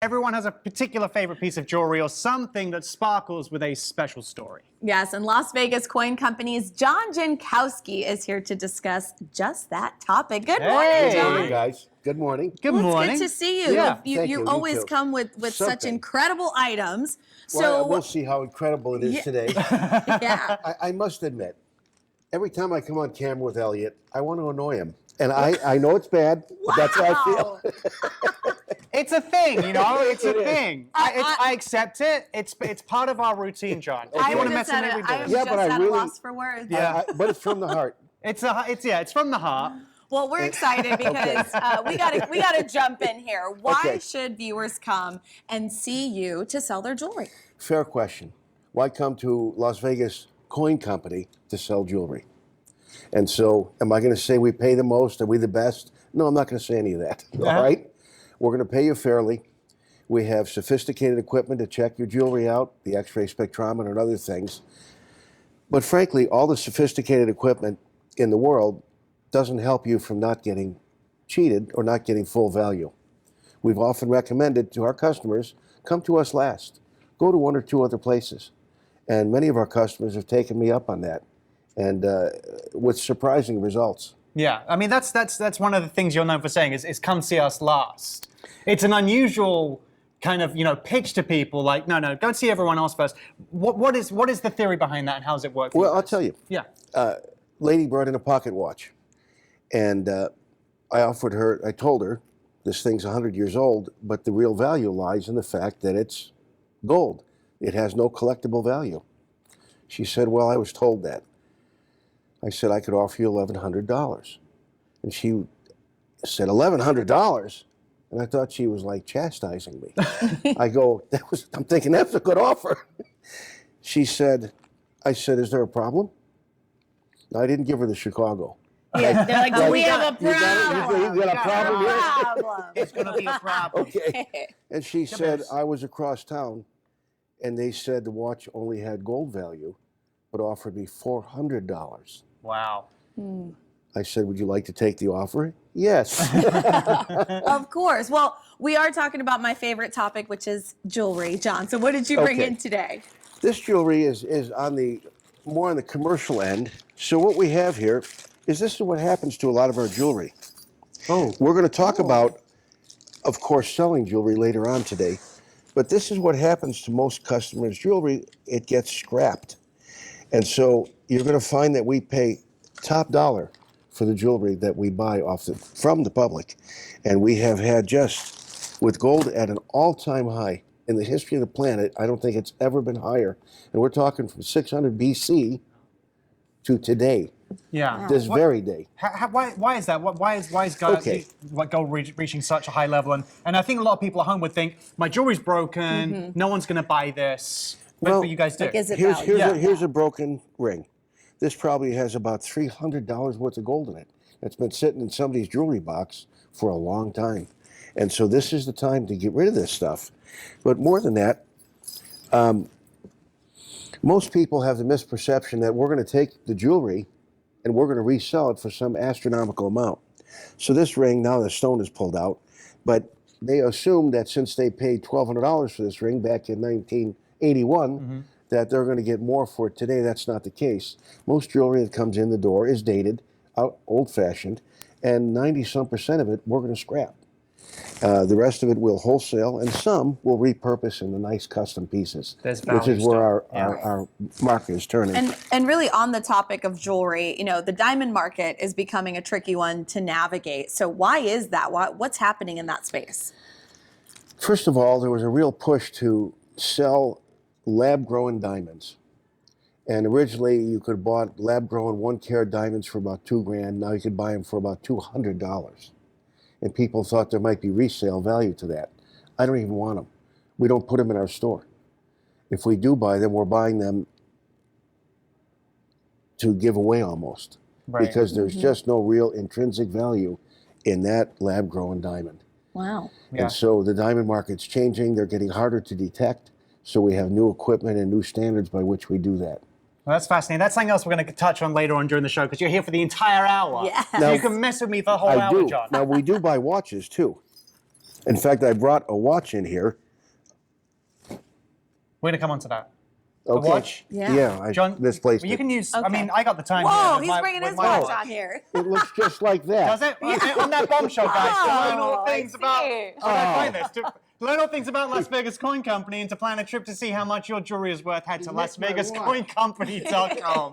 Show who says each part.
Speaker 1: Everyone has a particular favorite piece of jewelry or something that sparkles with a special story.
Speaker 2: Yes, and Las Vegas coin company's John Jankowski is here to discuss just that topic. Good morning, John.
Speaker 3: Hey, guys. Good morning.
Speaker 1: Good morning.
Speaker 2: It's good to see you.
Speaker 1: Yeah.
Speaker 2: You always come with such incredible items. So
Speaker 3: We'll see how incredible it is today.
Speaker 2: yeah.
Speaker 3: I must admit, every time I come on camera with Elliott, I want to annoy him. And I know it's bad, but that's how I feel.
Speaker 1: It's a thing, you know. It's a thing. I accept it. It's part of our routine, John. If you want to mess with me, we do
Speaker 2: I'm
Speaker 1: it.
Speaker 3: Yeah,
Speaker 2: just
Speaker 3: but I
Speaker 2: at a
Speaker 3: really-
Speaker 2: loss for words.
Speaker 1: Yeah.
Speaker 3: But it's from the heart.
Speaker 1: It's from the heart.
Speaker 2: Well, we're excited because we gotta jump in here. Why should viewers come and see you to sell their jewelry?
Speaker 3: Fair question. Why come to Las Vegas Coin Company to sell jewelry? And so, am I going to say we pay the most? Are we the best? No, I'm not going to say any of that. All right? We're going to pay you fairly. We have sophisticated equipment to check your jewelry out, the X-ray spectrometer and other things. But frankly, all the sophisticated equipment in the world doesn't help you from not getting cheated or not getting full value. We've often recommended to our customers, come to us last. Go to one or two other places. And many of our customers have taken me up on that, and with surprising results.
Speaker 1: Yeah, I mean that's one of the things you're known for saying is come see us last. It's an unusual kind of pitch to people, like no, go see everyone else first. What is the theory behind that, and how does it work?
Speaker 3: Well, I'll tell you.
Speaker 1: Yeah.
Speaker 3: Lady brought in a pocket watch, and I told her, this thing's 100 years old, but the real value lies in the fact that it's gold. It has no collectible value. She said, well, I was told that. I said, I could offer you $1,100. And she said, $1,100? And I thought she was like chastising me. I go, I'm thinking that's a good offer. I said, is there a problem? No, I didn't give her the Chicago.
Speaker 2: Yeah, they're like, do we have a problem?
Speaker 3: You got a problem here?
Speaker 1: It's going to be a problem.
Speaker 3: Okay. And she said, I was across town, and they said the watch only had gold value, but offered me $400.
Speaker 1: Wow.
Speaker 3: I said, would you like to take the offer? Yes.
Speaker 2: Of course. Well, we are talking about my favorite topic, which is jewelry, John. So what did you bring in today?
Speaker 3: This jewelry is more on the commercial end. So what we have here is this is what happens to a lot of our jewelry.
Speaker 1: Oh.
Speaker 3: We're going to talk about, of course, selling jewelry later on today. But this is what happens to most customers' jewelry. It gets scrapped. And so you're going to find that we pay top dollar for the jewelry that we buy from the public. And we have had, just with gold at an all-time high in the history of the planet, I don't think it's ever been higher. And we're talking from 600 BC to today.
Speaker 1: Yeah.
Speaker 3: This very day.
Speaker 1: Why is that? Why is gold reaching such a high level? And I think a lot of people at home would think, my jewelry's broken, no one's going to buy this. But you guys do.
Speaker 2: Like, is it
Speaker 3: here's a broken ring. This probably has about $300 worth of gold in it. It's been sitting in somebody's jewelry box for a long time. And so this is the time to get rid of this stuff. But more than that, most people have the misperception that we're going to take the jewelry and we're going to resell it for some astronomical amount. So this ring, now the stone is pulled out, but they assume that since they paid $1,200 for this ring back in 1981, that they're going to get more for it today. That's not the case. Most jewelry that comes in the door is dated, old-fashioned, and 90-some% of it we're going to scrap. The rest of it will wholesale, and some will repurpose into nice custom pieces, which is where our market is turning.
Speaker 2: And really on the topic of jewelry, the diamond market is becoming a tricky one to navigate. So why is that? What's happening in that space?
Speaker 3: First of all, there was a real push to sell lab-grown diamonds. And originally, you could have bought lab-grown 1-carat diamonds for about $2,000. Now you could buy them for about $200. And people thought there might be resale value to that. I don't even want them. We don't put them in our store. If we do buy them, we're buying them to give away almost. Right. Because there's just no real intrinsic value in that lab-grown diamond.
Speaker 2: Wow.
Speaker 1: Yeah.
Speaker 3: And so the diamond market's changing. They're getting harder to detect. So we have new equipment and new standards by which we do that.
Speaker 1: Well, that's fascinating. That's something else we're going to touch on later on during the show, because you're here for the entire hour.
Speaker 2: Yeah.
Speaker 1: So you can mess with me for the whole hour, John.
Speaker 3: Now, we do buy watches, too. In fact, I brought a watch in here.
Speaker 1: We're gonna come on to that.
Speaker 3: Okay.
Speaker 1: watch?
Speaker 2: Yeah.
Speaker 3: Yeah, I
Speaker 1: John,
Speaker 3: misplaced
Speaker 1: you
Speaker 3: it.
Speaker 1: can use. I
Speaker 2: Okay.
Speaker 1: mean, I got the time.
Speaker 2: Whoa,
Speaker 1: here with
Speaker 2: he's bringing
Speaker 1: with
Speaker 2: his
Speaker 1: my
Speaker 2: watch on here.
Speaker 3: It looks just like that.
Speaker 1: Does it? On that bombshell, guys. To learn all
Speaker 2: Oh, I
Speaker 1: things about.
Speaker 2: see.
Speaker 1: Where did I find this? To learn all things about Las Vegas Coin Company and to plan a trip to see how much your jewelry is worth, head to
Speaker 3: Nick, my watch.
Speaker 1: LasVegasCoinCompany.com.